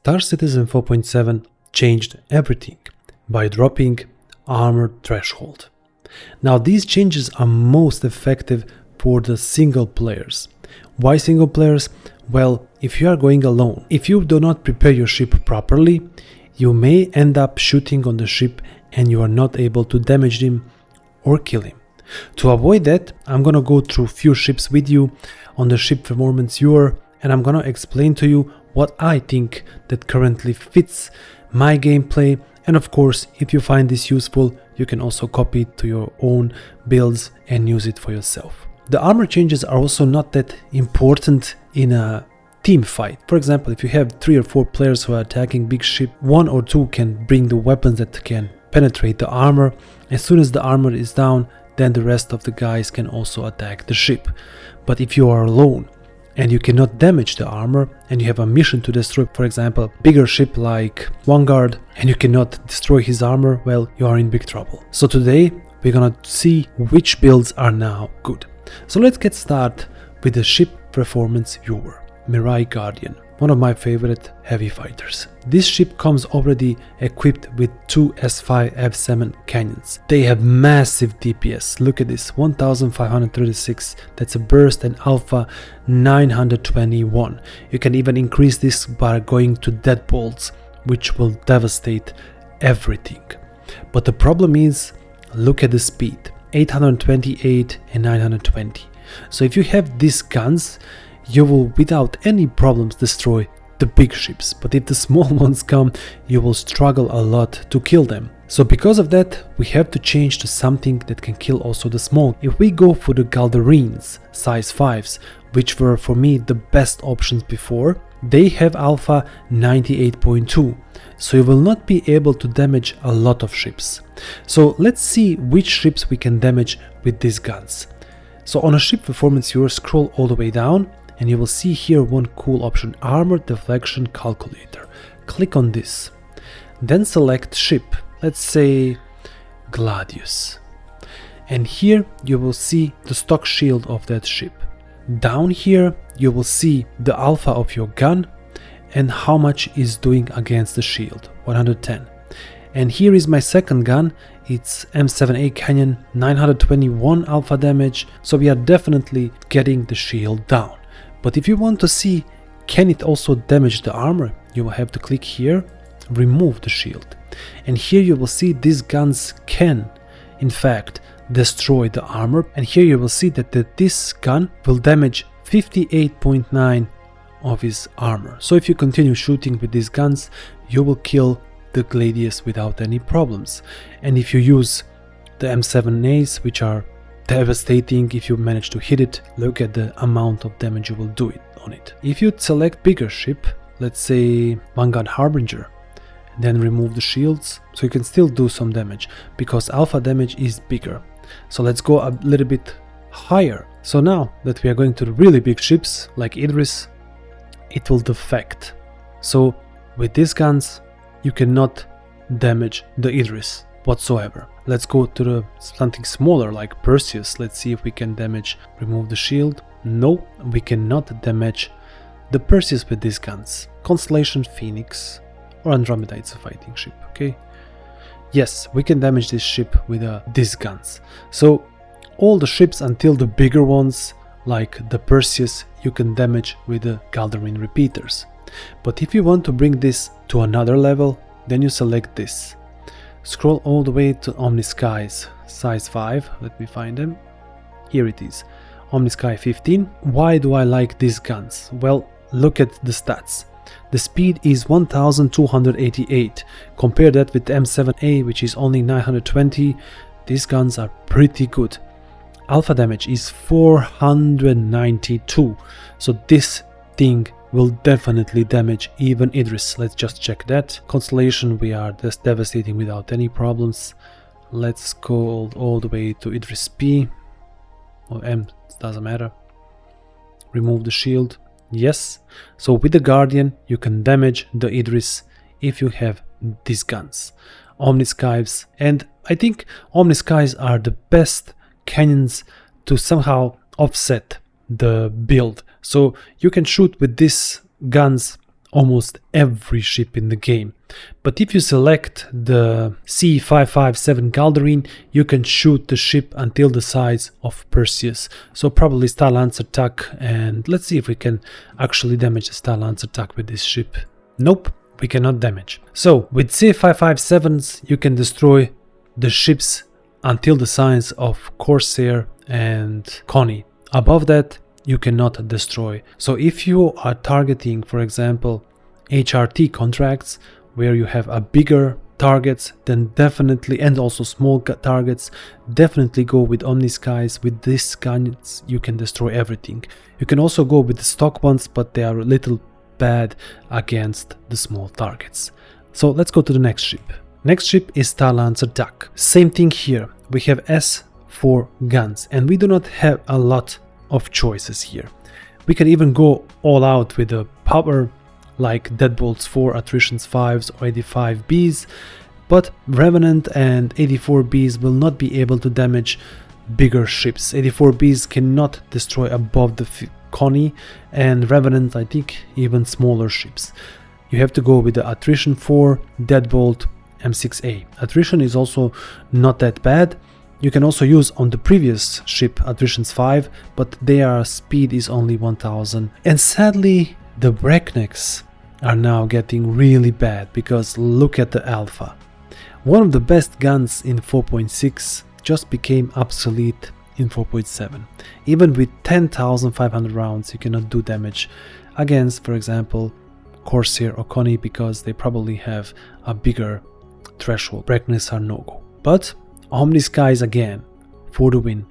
Star Citizen 4.7 changed everything by dropping armor threshold. Now these changes are most effective for the single players. Why single players? Well, if you are going alone, if you do not prepare your ship properly, you may end up shooting on the ship and you are not able to damage him or kill him. To avoid that, I'm gonna go through few ships with you on the ship performance viewer, and I'm gonna explain to you what I think that currently fits my gameplay. And of course, if you find this useful, you can also copy it to your own builds and use it for yourself. The armor changes are also not that important in a team fight. For example, if you have 3 or 4 players who are attacking big ship, 1 or 2 can bring the weapons that can penetrate the armor. As soon as the armor is down, then the rest of the guys can also attack the ship. But if you are alone and you cannot damage the armor and you have a mission to destroy, for example, a bigger ship like Vanguard, and you cannot destroy his armor, well, you are in big trouble. So today we're gonna see which builds are now good. So let's get started with the ship performance viewer, Mirai Guardian, one of my favorite heavy fighters. This ship comes already equipped with 2 S5 F7 cannons. They have massive DPS. Look at this, 1536, that's a burst, and alpha 921. You can even increase this by going to deadbolts, which will devastate everything. But the problem is, look at the speed, 828 and 920. So if you have these guns, you will without any problems destroy the big ships, but if the small ones come, you will struggle a lot to kill them. So because of that, we have to change to something that can kill also the small. If we go for the Galderines size 5s, which were for me the best options before, they have alpha 98.2, so you will not be able to damage a lot of ships. So let's see which ships we can damage with these guns. So on a ship performance viewer, scroll all the way down and you will see here one cool option, armor deflection calculator. Click on this, then select ship, let's say Gladius, and here you will see the stock shield of that ship. Down here you will see the alpha of your gun and how much is doing against the shield, 110. And here is my second gun, it's M7A Canyon, 921 alpha damage, so we are definitely getting the shield down. But if you want to see can it also damage the armor, you will have to click here, remove the shield. And here you will see these guns can in fact destroy the armor, and here you will see that this gun will damage 58.9 of his armor. So if you continue shooting with these guns, you will kill the Gladius without any problems. And if you use the M7As, which are devastating if you manage to hit it, look at the amount of damage you will do it on it. If you select bigger ship, let's say Vanguard Harbinger, then remove the shields, so you can still do some damage because alpha damage is bigger. So let's go a little bit higher. So now that we are going to the really big ships like Idris, it will defect. So with these guns you cannot damage the Idris whatsoever. Let's go to something smaller like Perseus. Let's see if we can damage, remove the shield. No, we cannot damage the Perseus with these guns. Constellation Phoenix or Andromeda, it's a fighting ship, okay? Yes, we can damage this ship with these guns. So all the ships until the bigger ones like the Perseus you can damage with the Galderine repeaters. But if you want to bring this to another level, then you select this. Scroll all the way to Omniskies size 5, let me find them. Here it is, Omnisky 15. Why do I like these guns? Well, look at the stats. The speed is 1288. Compare that with the M7A, which is only 920. These guns are pretty good. Alpha damage is 492. So this thing will definitely damage even Idris. Let's just check that. Constellation, we are just devastating without any problems. Let's go all the way to Idris P or M, doesn't matter. Remove the shield. Yes, so with the Guardian you can damage the Idris if you have these guns. Omniskies, and I think Omniskies are the best cannons to somehow offset the build. So you can shoot with these guns almost every ship in the game. But if you select the C557 Galderine, you can shoot the ship until the size of Perseus. So probably Talancer TAC, and let's see if we can actually damage the Talancer TAC with this ship. Nope, we cannot damage. So with C557s you can destroy the ships until the size of Corsair and Connie. Above that you cannot destroy. So if you are targeting, for example, HRT contracts where you have a bigger targets, then definitely, and also small targets, definitely go with Omniskies. With these guns you can destroy everything. You can also go with the stock ones, but they are a little bad against the small targets. So let's go to the next ship. Next ship is Talancer TAC. Same thing here. We have S4 guns and we do not have a lot of choices here. We can even go all out with a power like Deadbolts 4, Attritions 5s or 85Bs, but Revenant and 84Bs will not be able to damage bigger ships. 84Bs cannot destroy above the Connie, and Revenant I think even smaller ships. You have to go with the Attrition 4, Deadbolt, M6A. Attrition is also not that bad. You can also use on the previous ship Attritions 5, but their speed is only 1000. And sadly, the breaknecks are now getting really bad because look at the alpha. One of the best guns in 4.6 just became obsolete in 4.7. Even with 10,500 rounds you cannot do damage against, for example, Corsair or Connie because they probably have a bigger threshold. Breaknecks are no-go. But Omniskies again for the win.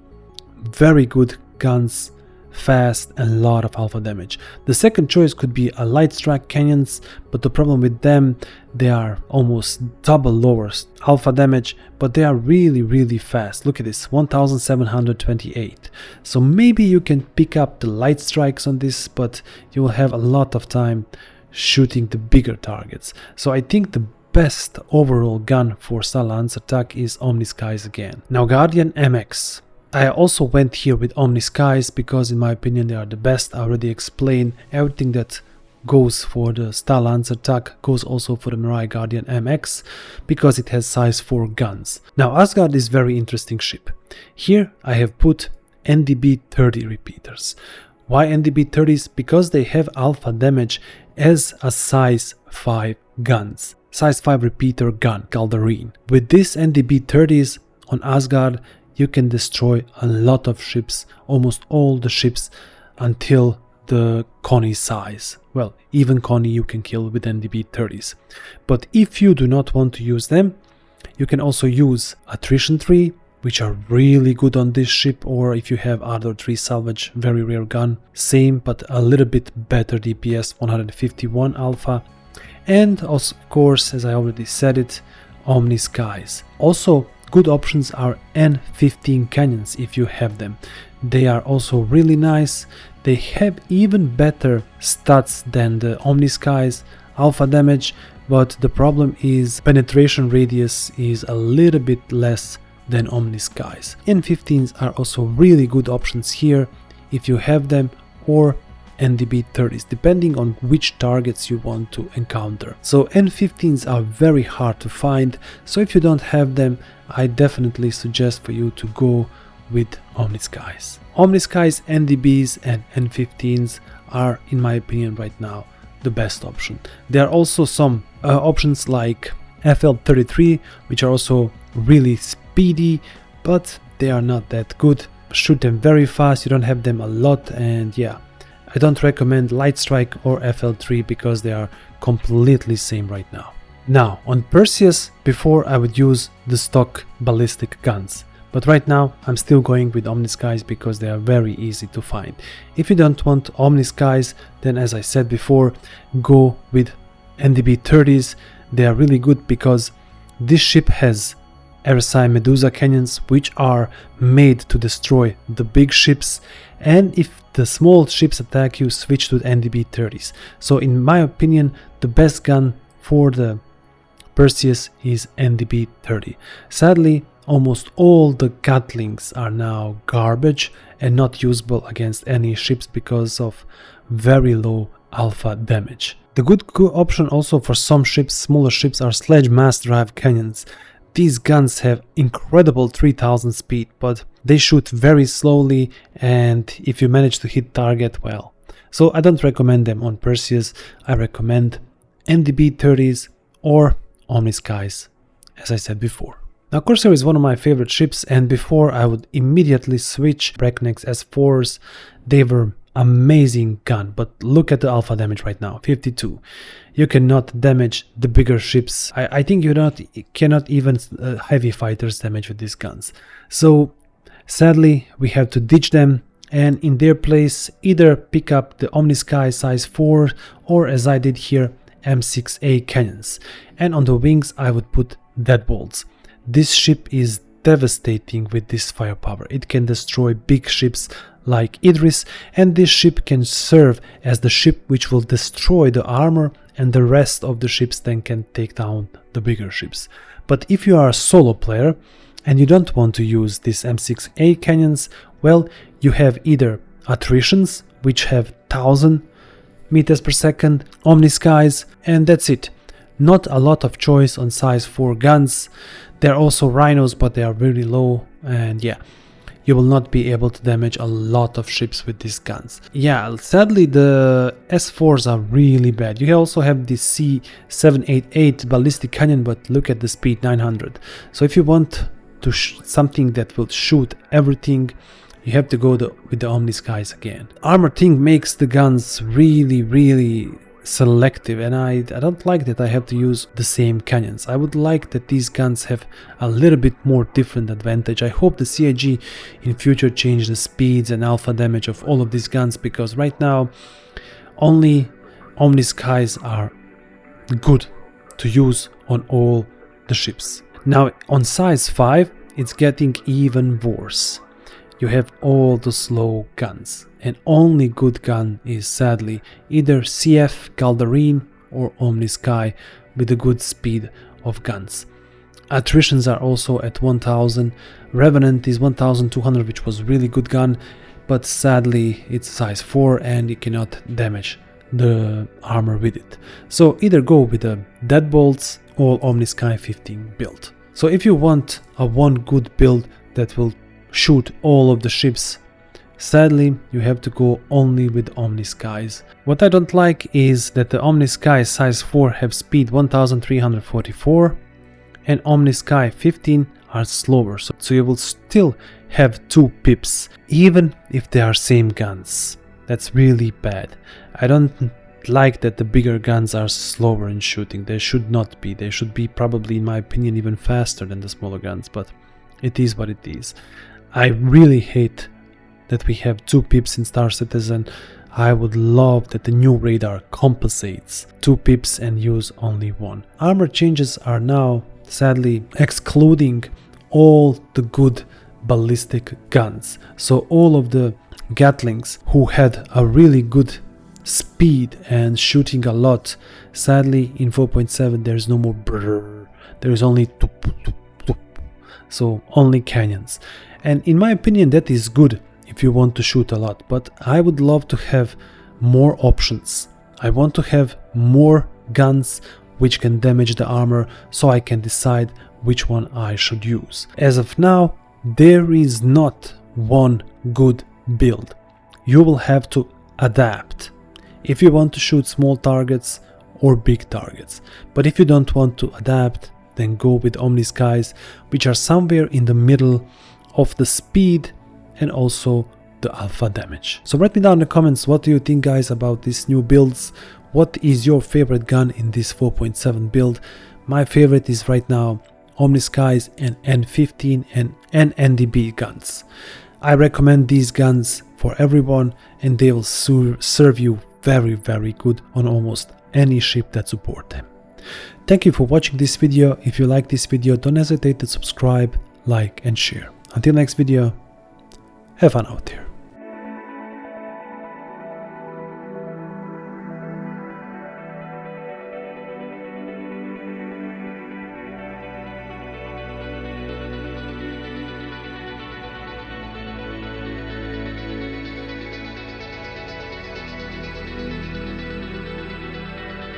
Very good guns, fast and a lot of alpha damage. The second choice could be a light strike cannons, but the problem with them, they are almost double lower alpha damage, but they are really fast. Look at this, 1728. So maybe you can pick up the light strikes on this, but you will have a lot of time shooting the bigger targets. So I think the best overall gun for Talancer TAC is Omniskies again. Now Guardian MX. I also went here with Omniskies because in my opinion they are the best. I already explained everything that goes for the Talancer TAC goes also for the Mirai Guardian MX because it has size 4 guns. Now Asgard is very interesting ship. Here I have put NDB 30 repeaters. Why NDB 30s? Because they have alpha damage as a size 5 guns. Size 5 repeater gun, Galderine. With this NDB 30s on Asgard, you can destroy a lot of ships, almost all the ships until the Connie size. Well, even Connie you can kill with NDB 30s. But if you do not want to use them, you can also use Attrition 3, which are really good on this ship, or if you have other 3 salvage, very rare gun, same but a little bit better DPS, 151 alpha. And also, of course, as I already said it, Omniskies. Also, good options are N15 cannons if you have them. They are also really nice. They have even better stats than the Omniskies, alpha damage, but the problem is penetration radius is a little bit less than Omniskies. N15s are also really good options here if you have them, or NDB 30s, depending on which targets you want to encounter. So N15s are very hard to find, so if you don't have them, I definitely suggest for you to go with Omniskies. Omniskies, NDBs and N15s are, in my opinion right now, the best option. There are also some options like FL33, which are also really speedy, but they are not that good. Shoot them very fast, you don't have them a lot, and yeah, I don't recommend Light Strike or FL3 because they are completely same right now. Now, on Perseus, before I would use the stock ballistic guns, but right now I'm still going with Omniskies because they are very easy to find. If you don't want Omniskies, then as I said before, go with NDB 30s. They are really good because this ship has RSI Medusa cannons, which are made to destroy the big ships, and if the small ships attack you, switch to NDB 30s. So in my opinion, the best gun for the Perseus is NDB 30. Sadly, almost all the Gatlings are now garbage and not usable against any ships because of very low alpha damage. The good option also for some ships, smaller ships, are sledge mass drive cannons. These guns have incredible 3000 speed, but they shoot very slowly, and if you manage to hit target, well. So I don't recommend them on Perseus. I recommend NDB 30s or Omniskies, as I said before. Now Corsair is one of my favorite ships, and before I would immediately switch Breaknecks S4s. They were amazing gun, but look at the alpha damage right now, 52. You cannot damage the bigger ships. I think you cannot even heavy fighters damage with these guns. So sadly we have to ditch them, and in their place either pick up the Omnisky size 4 or, as I did here, M6A cannons, and on the wings I would put deadbolts. This ship is devastating with this firepower. It can destroy big ships like Idris, and this ship can serve as the ship which will destroy the armor, and the rest of the ships then can take down the bigger ships. But if you are a solo player and you don't want to use these M6A cannons, well, you have either Attritions, which have 1000 meters per second, Omniskies, and that's it. Not a lot of choice on size 4 guns. There are also Rhinos, but they are really low, and yeah, you will not be able to damage a lot of ships with these guns. Yeah, sadly the S4s are really bad. You also have the C788 ballistic cannon, but look at the speed, 900. So if you want to something that will shoot everything, you have to go with the Omniskies again. Armor Thing makes the guns really selective, and I don't like that I have to use the same cannons. I would like that these guns have a little bit more different advantage. I hope the CIG in future change the speeds and alpha damage of all of these guns, because right now only Omniskies are good to use on all the ships. Now on size 5 it's getting even worse. You have all the slow guns, and only good gun is sadly either CF Galdarine or Omnisky with a good speed of guns. Attritions are also at 1000, Revenant is 1200, which was really good gun, but sadly it's size 4 and you cannot damage the armor with it. So either go with the Deadbolts or Omnisky 15 build. So if you want a one good build that will shoot all of the ships, sadly you have to go only with Omniskies. What I don't like is that the Omnisky size 4 have speed 1344 and Omnisky 15 are slower, so you will still have 2 pips even if they are same guns. That's really bad. I don't like that the bigger guns are slower in shooting. They should not be. They should be probably, in my opinion, even faster than the smaller guns, but it is what it is. I really hate that we have 2 pips in Star Citizen. I would love that the new radar compensates 2 pips and use only 1. Armor changes are now sadly excluding all the good ballistic guns. So all of the Gatlings who had a really good speed and shooting a lot, sadly in 4.7 there's no more brrr. There is only tup, tup, tup. So only cannons. And in my opinion that is good if you want to shoot a lot, but I would love to have more options. I want to have more guns which can damage the armor, so I can decide which one I should use. As of now, there is not one good build. You will have to adapt if you want to shoot small targets or big targets. But if you don't want to adapt, then go with Omniskies, which are somewhere in the middle of the speed and also the alpha damage. So write me down in the comments, what do you think guys about these new builds? What is your favorite gun in this 4.7 build? My favorite is right now Omniskies and N15 and NDB guns. I recommend these guns for everyone, and they will serve you very good on almost any ship that support them. Thank you for watching this video. If you like this video, don't hesitate to subscribe, like and share. Until next video, have fun out there.